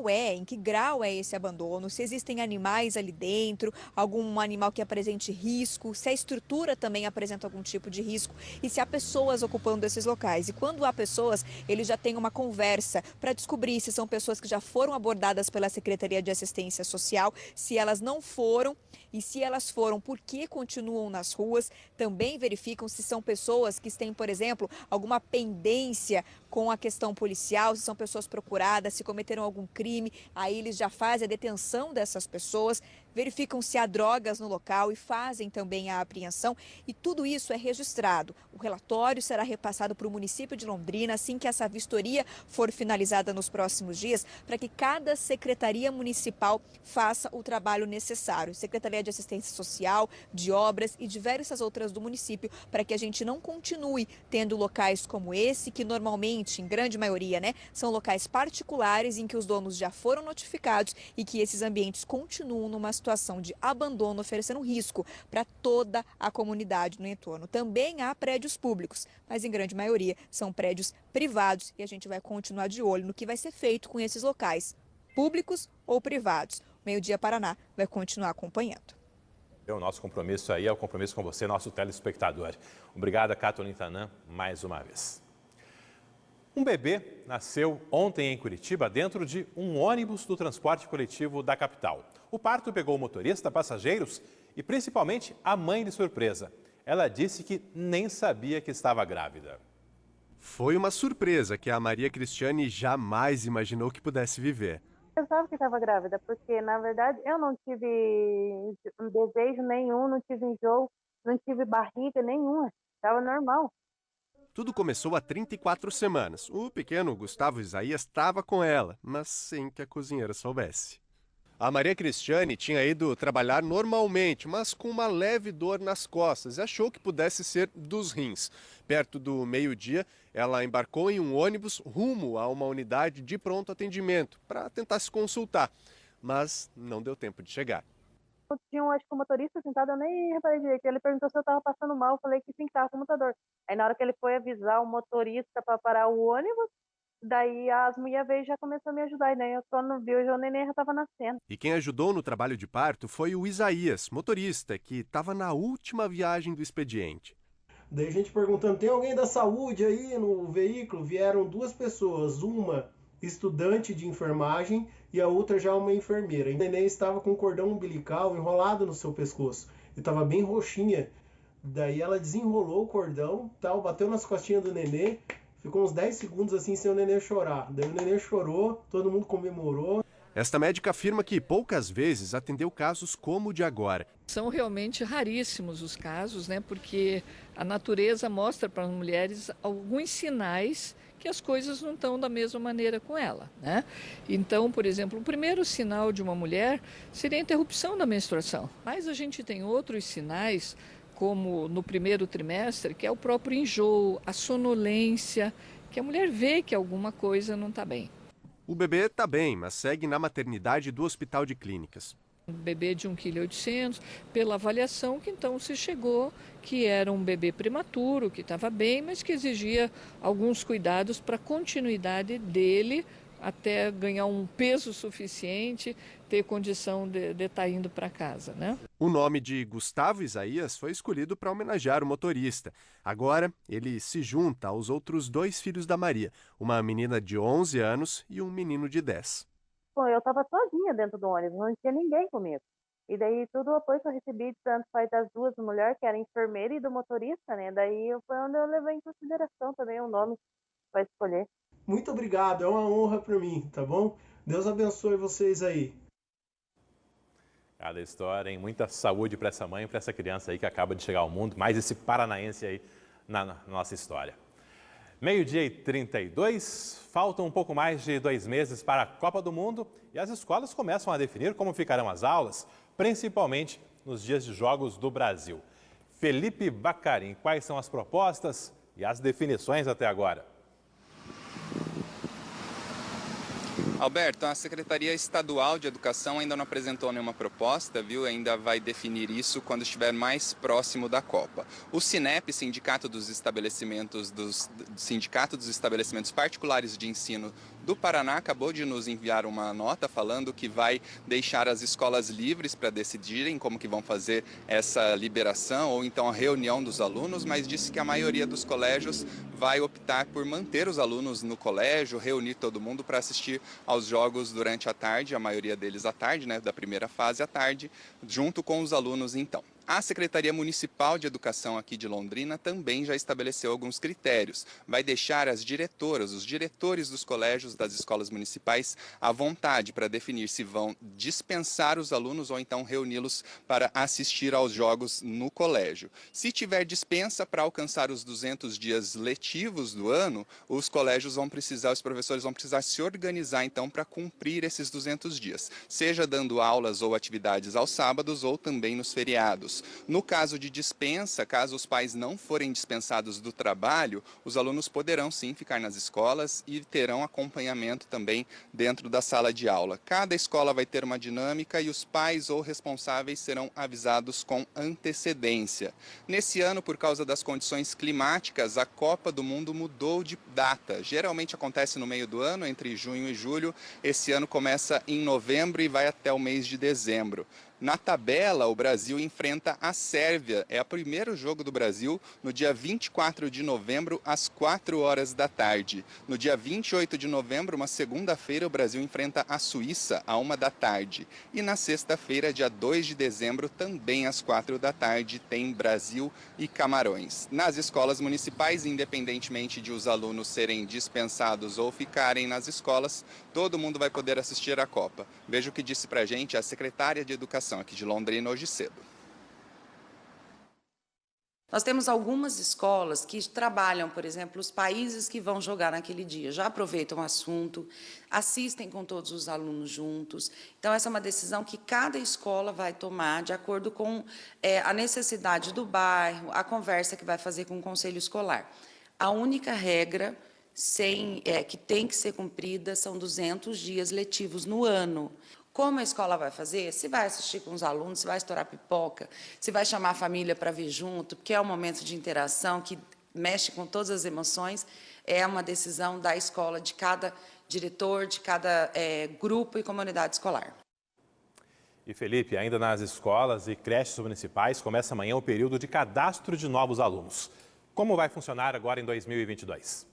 em que grau é esse abandono, se existem animais ali dentro, algum animal que apresente risco, se a estrutura também apresenta algum tipo de risco e se há pessoas ocupando esses locais. E quando há pessoas, eles já têm uma conversa para descobrir se são pessoas que já foram abordadas pela Secretaria de Assistência Social, se elas não foram e, se elas foram, por que continuam nas ruas. Também verificam se são pessoas que têm, por exemplo, alguma pendência com a questão policial, se são pessoas procuradas, se cometeram algum crime, aí eles já fazem a detenção dessas pessoas, verificam se há drogas no local e fazem também a apreensão, e tudo isso é registrado. O relatório será repassado para o município de Londrina assim que essa vistoria for finalizada nos próximos dias, para que cada secretaria municipal faça o trabalho necessário. Secretaria de Assistência Social, de Obras e diversas outras do município, para que a gente não continue tendo locais como esse, que normalmente, em grande maioria, são locais particulares em que os donos já foram notificados e que esses ambientes continuam numa situação de abandono, oferecendo risco para toda a comunidade no entorno. Também há prédios públicos, mas em grande maioria são prédios privados e a gente vai continuar de olho no que vai ser feito com esses locais, públicos ou privados. O Meio Dia Paraná vai continuar acompanhando. O nosso compromisso aí é o compromisso com você, nosso telespectador. Obrigada, Catherine Tanã, mais uma vez. Um bebê nasceu ontem em Curitiba dentro de um ônibus do transporte coletivo da capital. O parto pegou o motorista, passageiros e principalmente a mãe de surpresa. Ela disse que nem sabia que estava grávida. Foi uma surpresa que a Maria Cristiane jamais imaginou que pudesse viver. Eu sabia que estava grávida, porque na verdade eu não tive um desejo nenhum, não tive enjoo, não tive barriga nenhuma, estava normal. Tudo começou há 34 semanas. O pequeno Gustavo Isaías estava com ela, mas sem que a cozinheira soubesse. A Maria Cristiane tinha ido trabalhar normalmente, mas com uma leve dor nas costas e achou que pudesse ser dos rins. Perto do meio-dia, ela embarcou em um ônibus rumo a uma unidade de pronto atendimento para tentar se consultar, mas não deu tempo de chegar. Tinha acho que um motorista sentado, eu nem reparei direito. Ele perguntou se eu estava passando mal, eu falei que sim, estava com muita dor. Aí na hora que ele foi avisar o motorista para parar o ônibus, daí as mulheres veio e já começou a me ajudar. E daí eu quando vi, hoje o neném já estava nascendo. E quem ajudou no trabalho de parto foi o Isaías, motorista, que estava na última viagem do expediente. Daí a gente perguntando, tem alguém da saúde aí no veículo? Vieram 2 pessoas, uma estudante de enfermagem e a outra já uma enfermeira. E a neném estava com um cordão umbilical enrolado no seu pescoço e estava bem roxinha. Daí ela desenrolou o cordão, tal, bateu nas costinhas do nenê, ficou uns 10 segundos assim sem o nenê chorar. Daí o nenê chorou, todo mundo comemorou. Esta médica afirma que poucas vezes atendeu casos como o de agora. São realmente raríssimos os casos, né? Porque a natureza mostra para as mulheres alguns sinais que as coisas não estão da mesma maneira com ela, né? Então, por exemplo, o primeiro sinal de uma mulher seria a interrupção da menstruação. Mas a gente tem outros sinais, como no primeiro trimestre, que é o próprio enjoo, a sonolência, que a mulher vê que alguma coisa não está bem. O bebê está bem, mas segue na maternidade do Hospital de Clínicas. Um bebê de 1,8 kg, pela avaliação que então se chegou que era um bebê prematuro, que estava bem, mas que exigia alguns cuidados para a continuidade dele até ganhar um peso suficiente, ter condição de estar indo para casa, né? O nome de Gustavo Isaías foi escolhido para homenagear o motorista. Agora, ele se junta aos outros 2 filhos da Maria, uma menina de 11 anos e um menino de 10. Bom, eu estava sozinha dentro do ônibus, não tinha ninguém comigo. E daí todo o apoio que eu recebi, tanto foi das 2 mulheres, que era enfermeira, e do motorista, né? Daí foi onde eu levei em consideração também o nome para escolher. Muito obrigado, é uma honra para mim, tá bom? Deus abençoe vocês aí. Cada história, hein? Muita saúde para essa mãe e para essa criança aí que acaba de chegar ao mundo, mais esse paranaense aí na nossa história. 12h32, faltam um pouco mais de 2 meses para a Copa do Mundo e as escolas começam a definir como ficarão as aulas, principalmente nos dias de jogos do Brasil. Felipe Bacarin, quais são as propostas e as definições até agora? Alberto, a Secretaria Estadual de Educação ainda não apresentou nenhuma proposta, viu? Ainda vai definir isso quando estiver mais próximo da Copa. O Sinep, Sindicato dos Estabelecimentos Particulares de Ensino do Paraná, acabou de nos enviar uma nota falando que vai deixar as escolas livres para decidirem como que vão fazer essa liberação ou então a reunião dos alunos, mas disse que a maioria dos colégios vai optar por manter os alunos no colégio, reunir todo mundo para assistir aos jogos durante a tarde, a maioria deles à tarde, né, da primeira fase à tarde, junto com os alunos então. A Secretaria Municipal de Educação aqui de Londrina também já estabeleceu alguns critérios. Vai deixar as diretoras, os diretores dos colégios das escolas municipais à vontade para definir se vão dispensar os alunos ou então reuni-los para assistir aos jogos no colégio. Se tiver dispensa para alcançar os 200 dias letivos do ano, os colégios vão precisar, os professores vão precisar se organizar então para cumprir esses 200 dias, seja dando aulas ou atividades aos sábados ou também nos feriados. No caso de dispensa, caso os pais não forem dispensados do trabalho, os alunos poderão sim ficar nas escolas e terão acompanhamento também dentro da sala de aula. Cada escola vai ter uma dinâmica e os pais ou responsáveis serão avisados com antecedência. Nesse ano, por causa das condições climáticas, a Copa do Mundo mudou de data. Geralmente acontece no meio do ano, entre junho e julho. Esse ano começa em novembro e vai até o mês de dezembro. Na tabela, o Brasil enfrenta a Sérvia. É o primeiro jogo do Brasil no dia 24 de novembro, às 4 horas da tarde. No dia 28 de novembro, uma segunda-feira, o Brasil enfrenta a Suíça, à 1 da tarde. E na sexta-feira, dia 2 de dezembro, também às 4 da tarde, tem Brasil e Camarões. Nas escolas municipais, independentemente de os alunos serem dispensados ou ficarem nas escolas, todo mundo vai poder assistir à Copa. Veja o que disse pra gente a secretária de Educação aqui de Londrina hoje cedo. Nós temos algumas escolas que trabalham, por exemplo, os países que vão jogar naquele dia. Já aproveitam o assunto, assistem com todos os alunos juntos. Então, essa é uma decisão que cada escola vai tomar de acordo com a necessidade do bairro, a conversa que vai fazer com o conselho escolar. A única regra que tem que ser cumprida são 200 dias letivos no ano. Como a escola vai fazer? Se vai assistir com os alunos, se vai estourar pipoca, se vai chamar a família para vir junto, porque é um momento de interação que mexe com todas as emoções, é uma decisão da escola, de cada diretor, de cada grupo e comunidade escolar. E Felipe, ainda nas escolas e creches municipais, começa amanhã o período de cadastro de novos alunos. Como vai funcionar agora em 2022?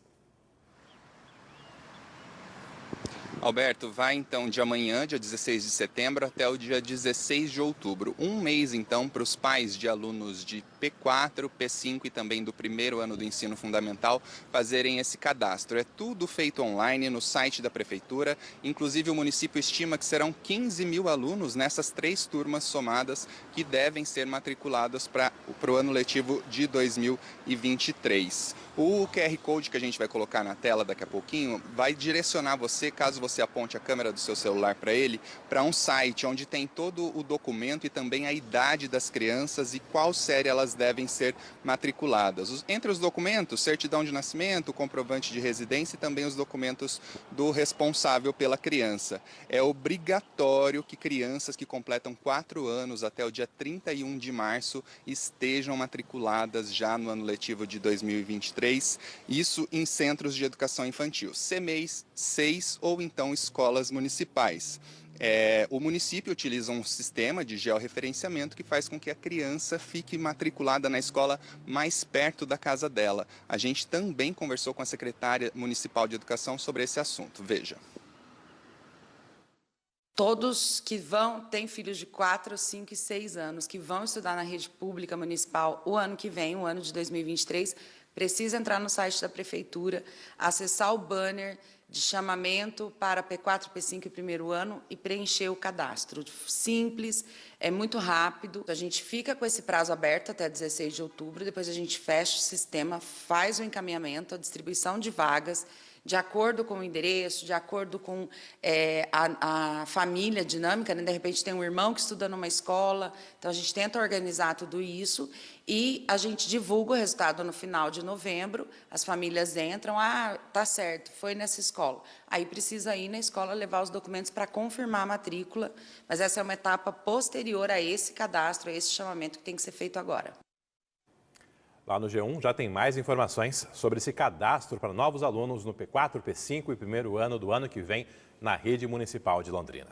Alberto, vai então de amanhã, dia 16 de setembro, até o dia 16 de outubro. Um mês, então, para os pais de alunos de P4, P5 e também do primeiro ano do ensino fundamental fazerem esse cadastro. É tudo feito online no site da Prefeitura. Inclusive, o município estima que serão 15 mil alunos nessas 3 turmas somadas que devem ser matriculados para o ano letivo de 2023. O QR Code que a gente vai colocar na tela daqui a pouquinho vai direcionar você, caso você aponte a câmera do seu celular para ele, para um site onde tem todo o documento e também a idade das crianças e qual série elas devem ser matriculadas. Entre os documentos, certidão de nascimento, comprovante de residência e também os documentos do responsável pela criança. É obrigatório que crianças que completam 4 anos até o dia 31 de março estejam matriculadas já no ano letivo de 2023. Isso em centros de educação infantil, CMEIs, SEIs ou então escolas municipais. O município utiliza um sistema de georreferenciamento que faz com que a criança fique matriculada na escola mais perto da casa dela. A gente também conversou com a secretária municipal de educação sobre esse assunto. Veja. Todos que têm filhos de 4, 5 e 6 anos, que vão estudar na rede pública municipal o ano que vem, o ano de 2023, precisa entrar no site da Prefeitura, acessar o banner de chamamento para P4, P5 e primeiro ano e preencher o cadastro. Simples, é muito rápido. A gente fica com esse prazo aberto até 16 de outubro, depois a gente fecha o sistema, faz o encaminhamento, a distribuição de vagas, de acordo com o endereço, de acordo com a família dinâmica, né? De repente tem um irmão que estuda numa escola, então a gente tenta organizar tudo isso e a gente divulga o resultado no final de novembro, as famílias entram, tá certo, foi nessa escola. Aí precisa ir na escola levar os documentos para confirmar a matrícula, mas essa é uma etapa posterior a esse cadastro, a esse chamamento que tem que ser feito agora. Lá no G1 já tem mais informações sobre esse cadastro para novos alunos no P4, P5 e primeiro ano do ano que vem na rede municipal de Londrina.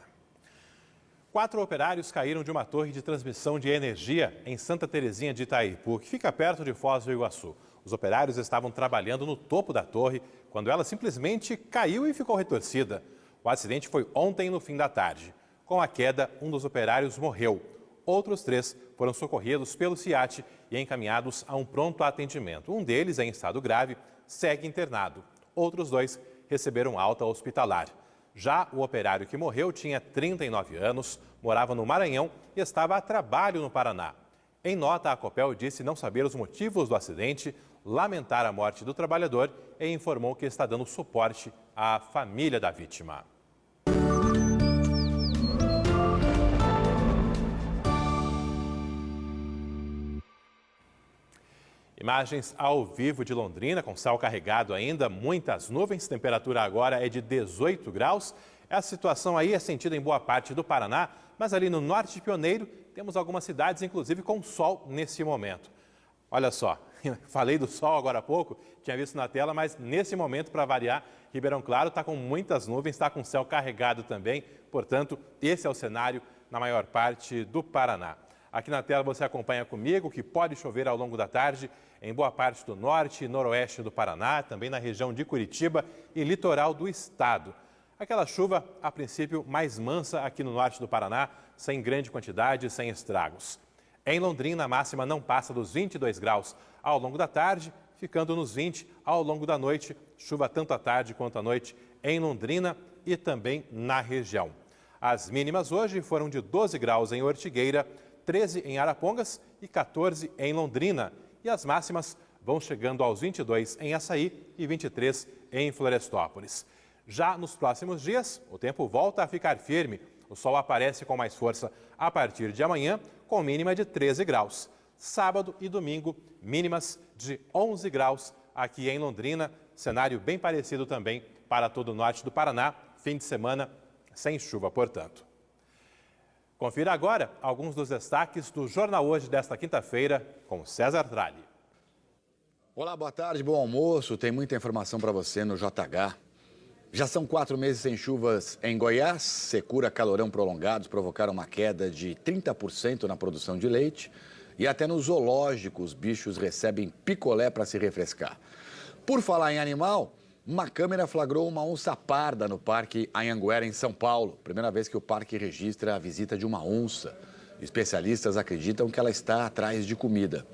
4 operários caíram de uma torre de transmissão de energia em Santa Terezinha de Itaipu, que fica perto de Foz do Iguaçu. Os operários estavam trabalhando no topo da torre quando ela simplesmente caiu e ficou retorcida. O acidente foi ontem no fim da tarde. Com a queda, um dos operários morreu. Outros 3 foram socorridos pelo SIAT e encaminhados a um pronto atendimento. Um deles, em estado grave, segue internado. Outros 2 receberam alta hospitalar. Já o operário que morreu tinha 39 anos, morava no Maranhão e estava a trabalho no Paraná. Em nota, a Copel disse não saber os motivos do acidente, lamentar a morte do trabalhador e informou que está dando suporte à família da vítima. Imagens ao vivo de Londrina, com céu carregado ainda, muitas nuvens, temperatura agora é de 18 graus. Essa situação aí é sentida em boa parte do Paraná, mas ali no norte de Pioneiro temos algumas cidades, inclusive com sol nesse momento. Olha só, falei do sol agora há pouco, tinha visto na tela, mas nesse momento, para variar, Ribeirão Claro está com muitas nuvens, está com céu carregado também, portanto, esse é o cenário na maior parte do Paraná. Aqui na tela você acompanha comigo que pode chover ao longo da tarde em boa parte do norte e noroeste do Paraná, também na região de Curitiba e litoral do estado. Aquela chuva, a princípio, mais mansa aqui no norte do Paraná, sem grande quantidade, sem estragos. Em Londrina, a máxima não passa dos 22 graus ao longo da tarde, ficando nos 20 ao longo da noite. Chuva tanto à tarde quanto à noite em Londrina e também na região. As mínimas hoje foram de 12 graus em Ortigueira, 13 em Arapongas e 14 em Londrina. e as máximas vão chegando aos 22 em Açaí e 23 em Florestópolis. Já nos próximos dias, o tempo volta a ficar firme. O sol aparece com mais força a partir de amanhã, com mínima de 13 graus. Sábado e domingo, mínimas de 11 graus aqui em Londrina. Cenário bem parecido também para todo o norte do Paraná. Fim de semana sem chuva, portanto. Confira agora alguns dos destaques do Jornal Hoje desta quinta-feira com César Tralli. Olá, boa tarde, bom almoço. Tem muita informação para você no JH. Já são 4 meses sem chuvas em Goiás. Secura, calorão prolongados provocaram uma queda de 30% na produção de leite. E até no zoológico os bichos recebem picolé para se refrescar. Por falar em animal, uma câmera flagrou uma onça parda no Parque Anhanguera, em São Paulo. Primeira vez que o parque registra a visita de uma onça. Especialistas acreditam que ela está atrás de comida.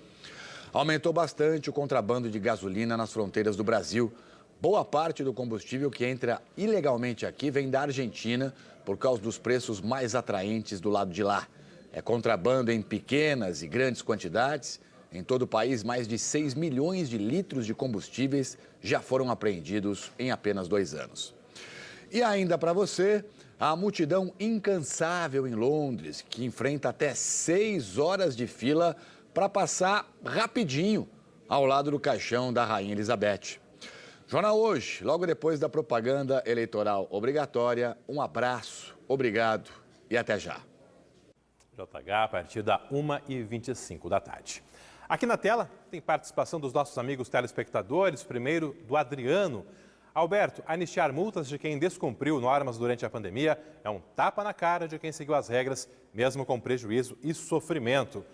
Aumentou bastante o contrabando de gasolina nas fronteiras do Brasil. Boa parte do combustível que entra ilegalmente aqui vem da Argentina por causa dos preços mais atraentes do lado de lá. É contrabando em pequenas e grandes quantidades. Em todo o país, mais de 6 milhões de litros de combustíveis já foram apreendidos em apenas 2 anos. E ainda para você, a multidão incansável em Londres, que enfrenta até 6 horas de fila para passar rapidinho ao lado do caixão da Rainha Elizabeth. Jornal Hoje, logo depois da propaganda eleitoral obrigatória. Um abraço, obrigado e até já. JH a partir da 1h25 da tarde. Aqui na tela tem participação dos nossos amigos telespectadores, primeiro do Adriano. Alberto, anistiar multas de quem descumpriu normas durante a pandemia é um tapa na cara de quem seguiu as regras, mesmo com prejuízo e sofrimento.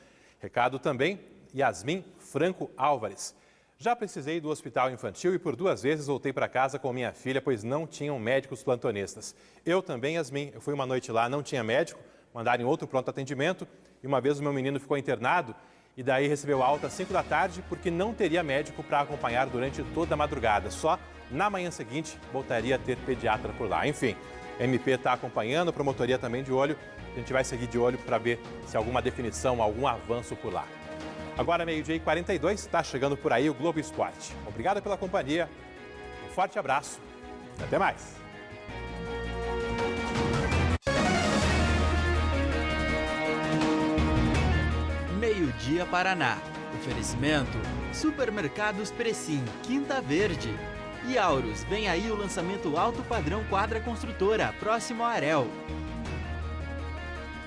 Recado também, Yasmin Franco Álvares. Já precisei do hospital infantil e por 2 vezes voltei para casa com minha filha, pois não tinham médicos plantonistas. Eu também, Yasmin, eu fui uma noite lá, não tinha médico, mandaram em outro pronto atendimento e uma vez o meu menino ficou internado e daí recebeu alta às 5 da tarde porque não teria médico para acompanhar durante toda a madrugada. Só na manhã seguinte voltaria a ter pediatra por lá. Enfim, a MP está acompanhando, a promotoria também de olho. A gente vai seguir de olho para ver se há alguma definição, algum avanço por lá. Agora, 12h42, está chegando por aí o Globo Esporte. Obrigado pela companhia, um forte abraço e até mais. Meio-dia Paraná. Oferecimento: Supermercados Precim, Quinta Verde. E Aurus, vem aí o lançamento alto padrão Quadra Construtora, próximo a Arel.